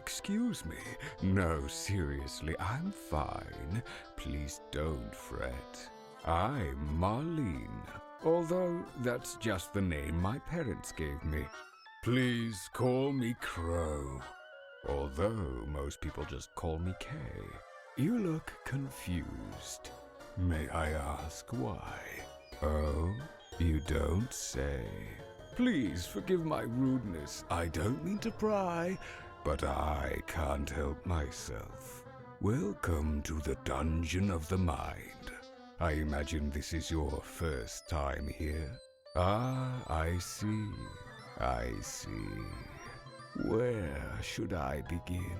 excuse me. No, seriously, I'm fine. Please don't fret. I'm Marlene, although that's just the name my parents gave me. Please call me Krow, although most people just call me Kay. You look confused. May I ask why? Oh, you don't say. Please forgive my rudeness. I don't mean to pry, but I can't help myself. Welcome to the Dungeon of the Mind. I imagine this is your first time here. Ah, I see. I see. Where should I begin?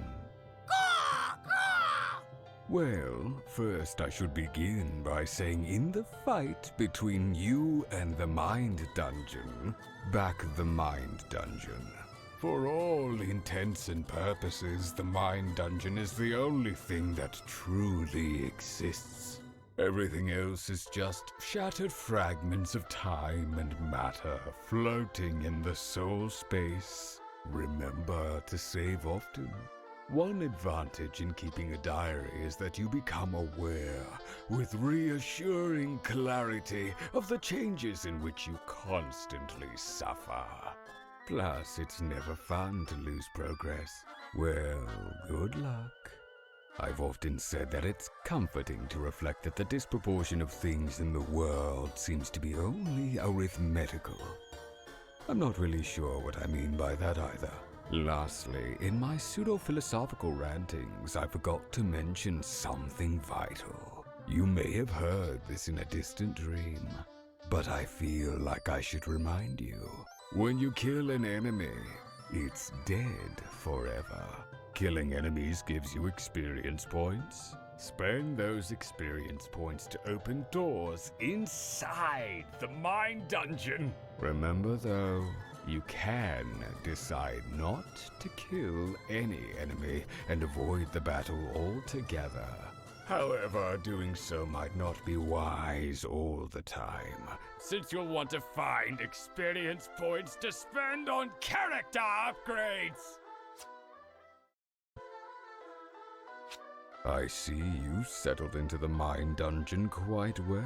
Well, first I should begin by saying in the fight between you and the Mind Dungeon, back the Mind Dungeon. For all intents and purposes, the Mind Dungeon is the only thing that truly exists. Everything else is just shattered fragments of time and matter floating in the soul space. Remember to save often. One advantage in keeping a diary is that you become aware, with reassuring clarity, of the changes in which you constantly suffer. Plus, it's never fun to lose progress. Well, good luck. I've often said that it's comforting to reflect that the disproportion of things in the world seems to be only arithmetical. I'm not really sure what I mean by that either. Lastly, in my pseudo-philosophical rantings, I forgot to mention something vital. You may have heard this in a distant dream, but I feel like I should remind you. When you kill an enemy, it's dead forever. Killing enemies gives you experience points. Spend those experience points to open doors inside the Mind Dungeon. Remember though, you can decide not to kill any enemy and avoid the battle altogether. However, doing so might not be wise all the time, since you'll want to find experience points to spend on character upgrades. I see you settled into the Mind Dungeon quite well.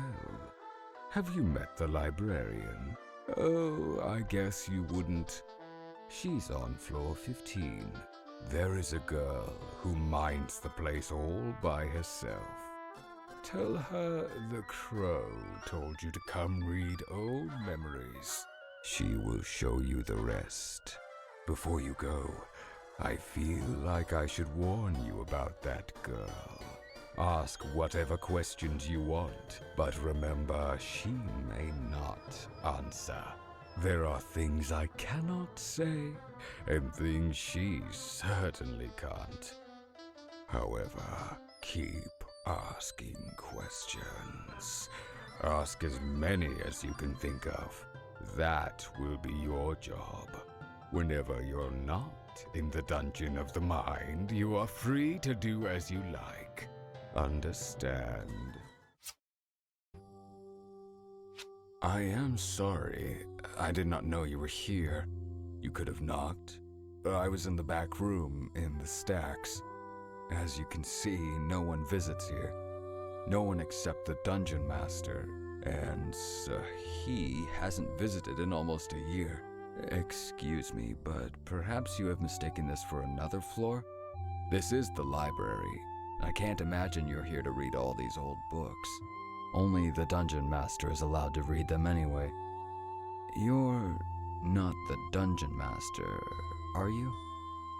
Have you met the Librarian? Oh, I guess you wouldn't. She's on floor 15. There is a girl who minds the place all by herself. Tell her the Krow told you to come read old memories. She will show you the rest. Before you go, I feel like I should warn you about that girl. Ask whatever questions you want, but remember, she may not answer. There are things I cannot say, and things she certainly can't. However, keep asking questions. Ask as many as you can think of. That will be your job. Whenever you're not in the Dungeon of the Mind, you are free to do as you like. Understand? I am sorry. I did not know you were here. You could have knocked. I was in the back room, in the stacks. As you can see, no one visits here. No one except the Dungeon Master, and he hasn't visited in almost a year. Excuse me, but perhaps you have mistaken this for another floor? This is the library. I can't imagine you're here to read all these old books. Only the Dungeon Master is allowed to read them anyway. You're not the Dungeon Master, are you?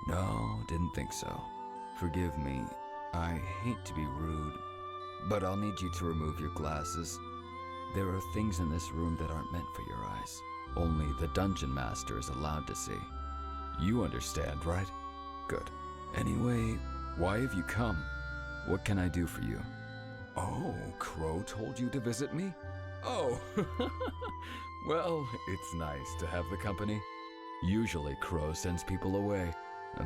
No, didn't think so. Forgive me. I hate to be rude, but I'll need you to remove your glasses. There are things in this room that aren't meant for your eyes. Only the Dungeon Master is allowed to see. You understand, right? Good. Anyway, why have you come? What can I do for you? Oh, Krow told you to visit me? Oh, well, it's nice to have the company. Usually Krow sends people away.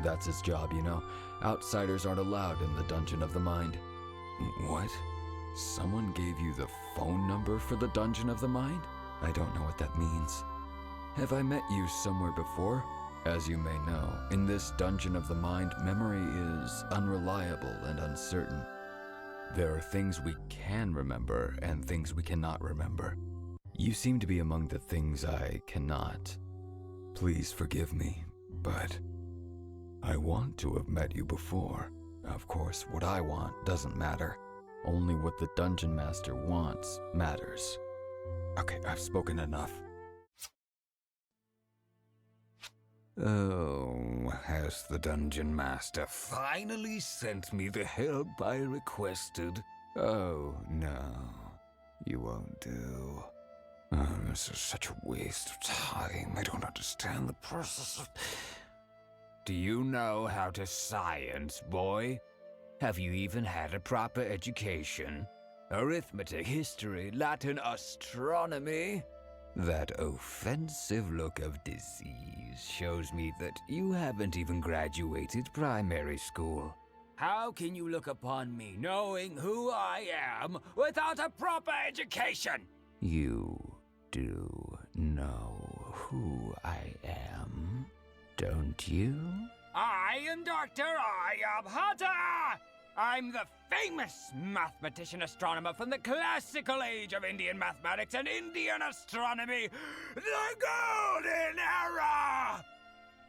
That's his job, you know. Outsiders aren't allowed in the Dungeon of the Mind. What? Someone gave you the phone number for the Dungeon of the Mind? I don't know what that means. Have I met you somewhere before? As you may know, in this dungeon of the mind, memory is unreliable and uncertain. There are things we can remember and things we cannot remember. You seem to be among the things I cannot. Please forgive me, but I want to have met you before. Of course, what I want doesn't matter. Only what the Dungeon Master wants matters. Okay, I've spoken enough. Oh, has the Dungeon Master finally sent me the help I requested? Oh, no. You won't do. Oh, this is such a waste of time. I don't understand the process of... Do you know how to science, boy? Have you even had a proper education? Arithmetic, history, Latin, astronomy? That offensive look of disease shows me that you haven't even graduated primary school. How can you look upon me knowing who I am without a proper education? You do know who I am, don't you? I am Dr. I am Hunter! I'm the famous mathematician astronomer from the classical age of Indian mathematics and Indian astronomy, the Golden Era!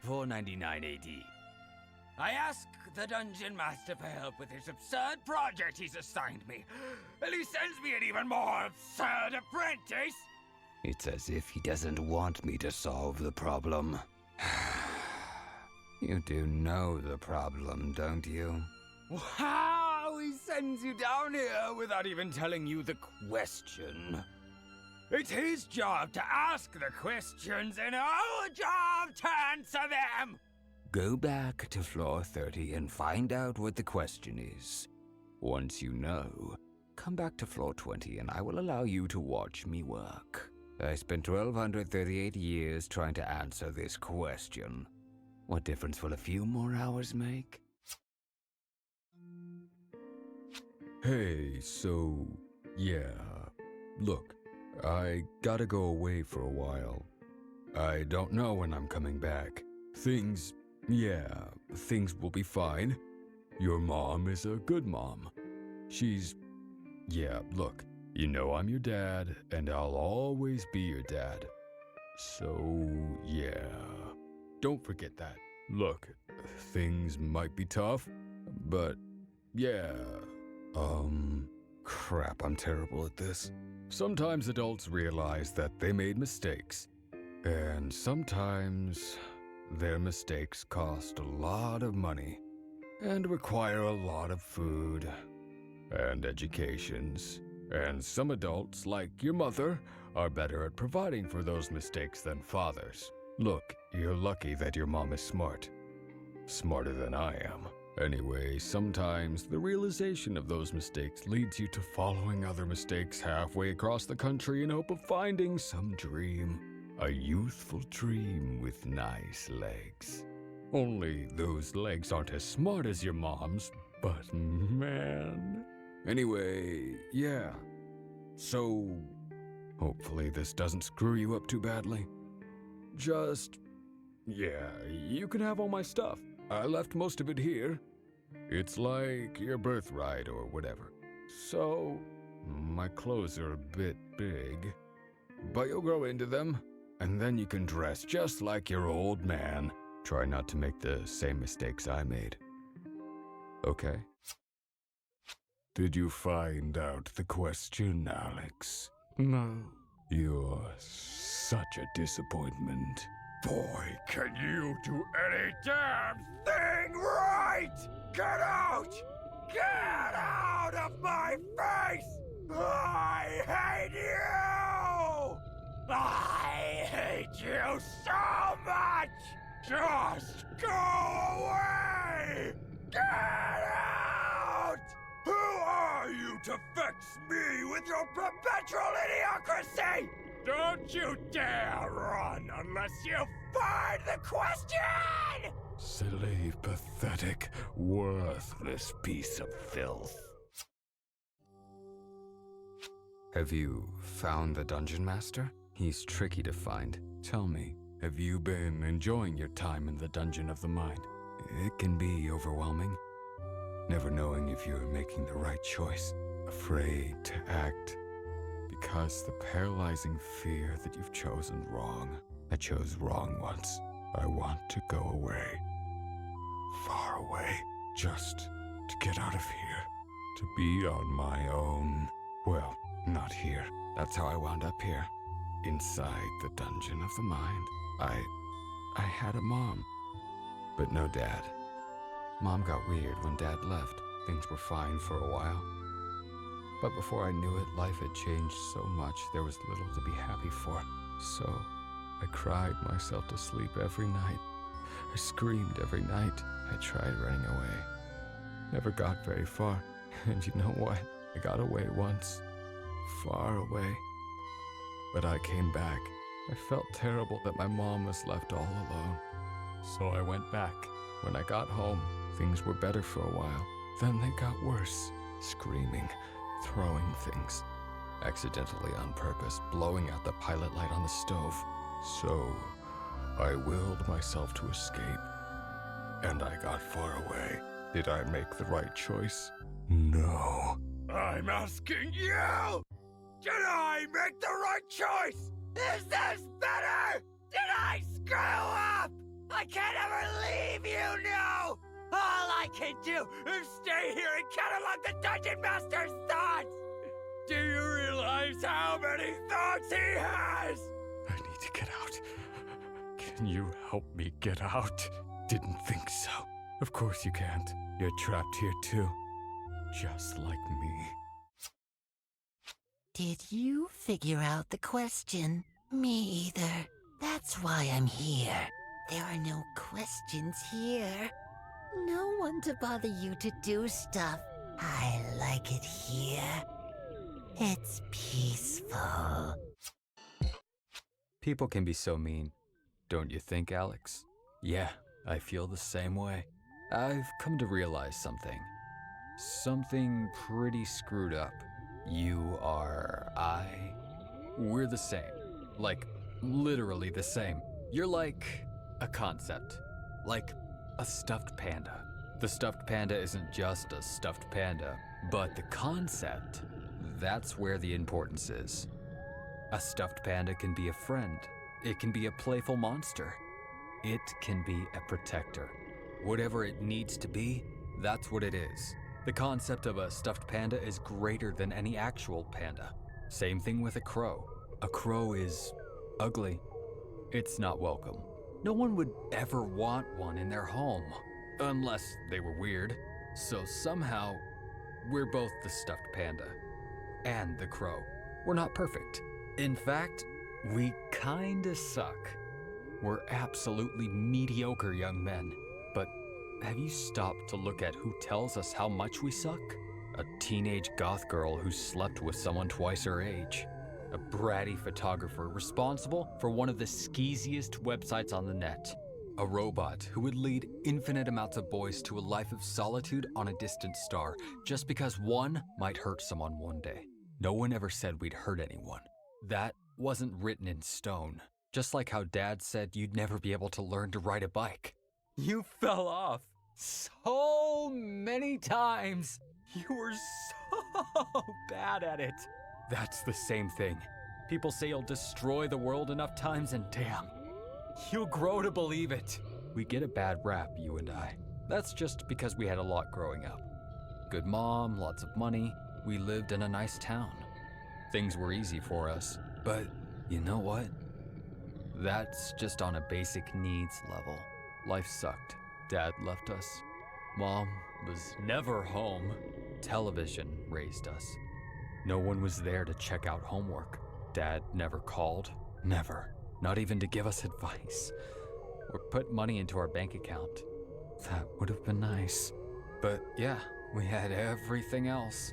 499 AD. I ask the Dungeon Master for help with this absurd project he's assigned me, and he sends me an even more absurd apprentice. It's as if he doesn't want me to solve the problem. You do know the problem, don't you? Wow, he sends you down here without even telling you the question. It's his job to ask the questions and our job to answer them. Go back to floor 30 and find out what the question is. Once you know, come back to floor 20 and I will allow you to watch me work. I spent 1,238 years trying to answer this question. What difference will a few more hours make? Hey, so, yeah, look, I gotta go away for a while. I don't know when I'm coming back. Things will be fine. Your mom is a good mom. Look, you know I'm your dad, and I'll always be your dad. So, yeah, don't forget that. Look, things might be tough, but yeah. Crap, I'm terrible at this. Sometimes adults realize that they made mistakes, and sometimes their mistakes cost a lot of money and require a lot of food and educations. And some adults, like your mother, are better at providing for those mistakes than fathers. Look, you're lucky that your mom is smart. Smarter than I am. Anyway, sometimes the realization of those mistakes leads you to following other mistakes halfway across the country in hope of finding some dream. A youthful dream with nice legs. Only those legs aren't as smart as your mom's, but man. Anyway, yeah. So, hopefully this doesn't screw you up too badly. You can have all my stuff. I left most of it here. It's like your birthright or whatever. So, my clothes are a bit big, but you'll grow into them, and then you can dress just like your old man. Try not to make the same mistakes I made. Okay? Did you find out the question, Alex? No. You're such a disappointment. Boy, can you do any damn thing right! Get out! Get out of my face! I hate you! I hate you so much! Just go away! Get out! Who are you to vex me with your perpetual idiocracy? Don't you dare run unless you find the question! Silly, pathetic, worthless piece of filth. Have you found the Dungeon Master? He's tricky to find. Tell me, Have you been enjoying your time in the dungeon of the mind? It can be overwhelming, never knowing if you're making the right choice, afraid to act, because the paralyzing fear that you've chosen wrong. I chose wrong once. I want to go away. Far away. Just to get out of here. To be on my own. Well, not here. That's how I wound up here. Inside the dungeon of the mind. I had a mom, but no dad. Mom got weird when Dad left. Things were fine for a while. But before I knew it, life had changed so much there was little to be happy for. So I cried myself to sleep every night. I screamed every night. I tried running away. Never got very far. And you know what? I got away once. Far away. But I came back. I felt terrible that my mom was left all alone. So I went back. When I got home, things were better for a while. Then they got worse. Screaming, throwing things. Accidentally on purpose, blowing out the pilot light on the stove. So I willed myself to escape. And I got far away. Did I make the right choice? No. I'm asking you! Did I make the right choice? Is this better? Did I screw up? I can't ever leave you now! All I can do is stay here and catalog the Dungeon Master's thoughts! Do you realize how many thoughts he has? I need to get out. Can you help me get out? Didn't think so. Of course you can't. You're trapped here too. Just like me. Did you figure out the question? Me either. That's why I'm here. There are no questions here. No one to bother you to do stuff. I like it here. It's peaceful. People can be so mean, don't you think, Alex? Yeah, I feel the same way. I've come to realize something. Something pretty screwed up. You are, we're the same. Like, literally the same. You're like a concept. Like a stuffed panda. The stuffed panda isn't just a stuffed panda, but the concept, that's where the importance is. A stuffed panda can be a friend. It can be a playful monster. It can be a protector. Whatever it needs to be, that's what it is. The concept of a stuffed panda is greater than any actual panda. Same thing with a crow. A crow is ugly. It's not welcome. No one would ever want one in their home, unless they were weird. So somehow, we're both the stuffed panda and the crow. We're not perfect. In fact, we kinda suck. We're absolutely mediocre young men. But have you stopped to look at who tells us how much we suck? A teenage goth girl who slept with someone twice her age. A bratty photographer responsible for one of the skeeziest websites on the net. A robot who would lead infinite amounts of boys to a life of solitude on a distant star just because one might hurt someone one day. No one ever said we'd hurt anyone. That wasn't written in stone. Just like how Dad said you'd never be able to learn to ride a bike. You fell off so many times. You were so bad at it. That's the same thing. People say you'll destroy the world enough times and damn, you'll grow to believe it. We get a bad rap, you and I. That's just because we had a lot growing up. Good mom, lots of money. We lived in a nice town. Things were easy for us. But you know what? That's just on a basic needs level. Life sucked. Dad left us. Mom was never home. Television raised us. No one was there to check out homework. Dad never called. Never. Not even to give us advice. Or put money into our bank account. That would have been nice. But yeah, we had everything else.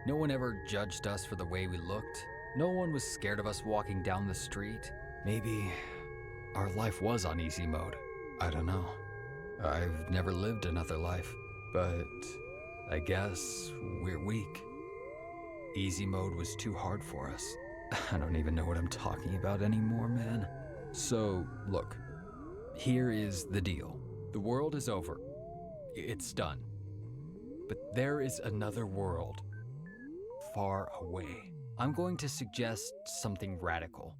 No one ever judged us for the way we looked. No one was scared of us walking down the street. Maybe our life was on easy mode. I don't know. I've never lived another life, but I guess we're weak. Easy mode was too hard for us. I don't even know what I'm talking about anymore, man. So, look, here is the deal. The world is over. It's done. But there is another world, far away. I'm going to suggest something radical.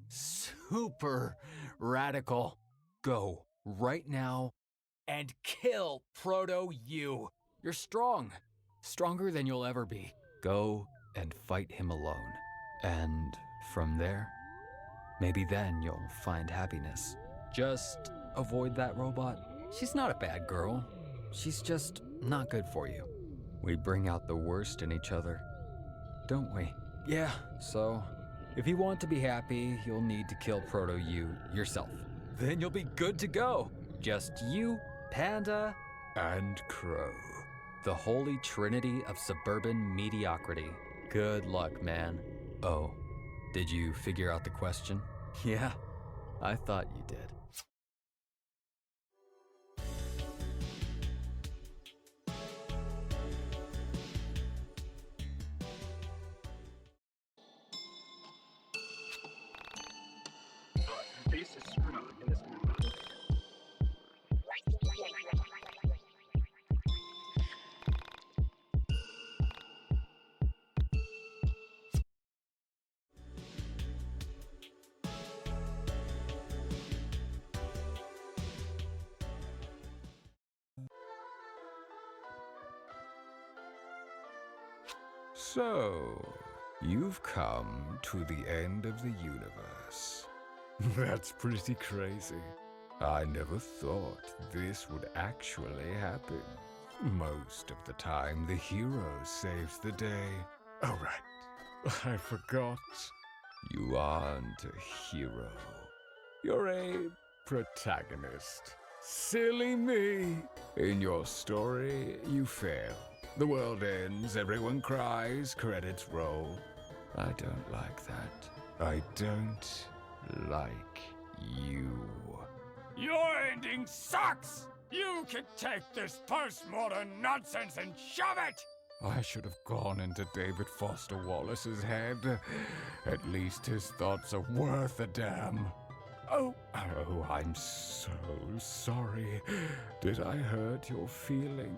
Super radical. Go right now and kill Proto-You. You're strong. Stronger than you'll ever be. Go and fight him alone. And from there, maybe then you'll find happiness. Just avoid that robot. She's not a bad girl. She's just not good for you. We bring out the worst in each other, don't we? Yeah, so if you want to be happy, you'll need to kill Proto-You yourself. Then you'll be good to go. Just you, Panda, And Krow. the holy trinity of suburban mediocrity. Good luck, man. Oh, did you figure out the question? Yeah, I thought you did. Base is screwed up in this movie. So, you've come to the end of the universe. That's pretty crazy. I never thought this would actually happen. Most of the time, the hero saves the day. Oh, right. I forgot. You aren't a hero. You're a protagonist. Silly me. In your story, you fail. The world ends, everyone cries, credits roll. I don't like that. I don't like you. Your ending sucks! You can take this postmodern nonsense and shove it! I should have gone into David Foster Wallace's head. At least his thoughts are worth a damn. Oh, I'm so sorry. Did I hurt your feeling?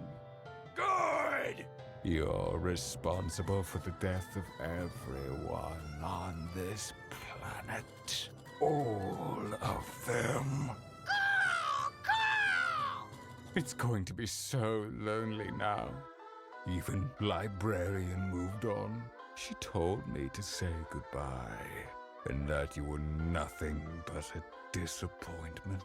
Good! You're responsible for the death of everyone on this planet. All of them. It's going to be so lonely now. Even Librarian moved on. She told me to say goodbye, and that you were nothing but a disappointment.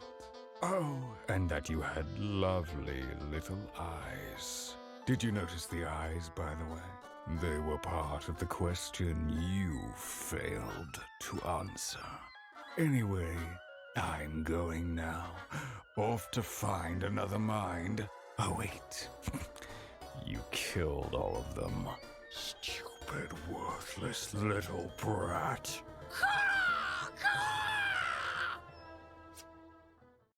Oh, and that you had lovely little eyes. Did you notice the eyes, by the way? They were part of the question you failed to answer. Anyway, I'm going now. Off to find another mind. Oh, wait. You killed all of them. Stupid, worthless little brat.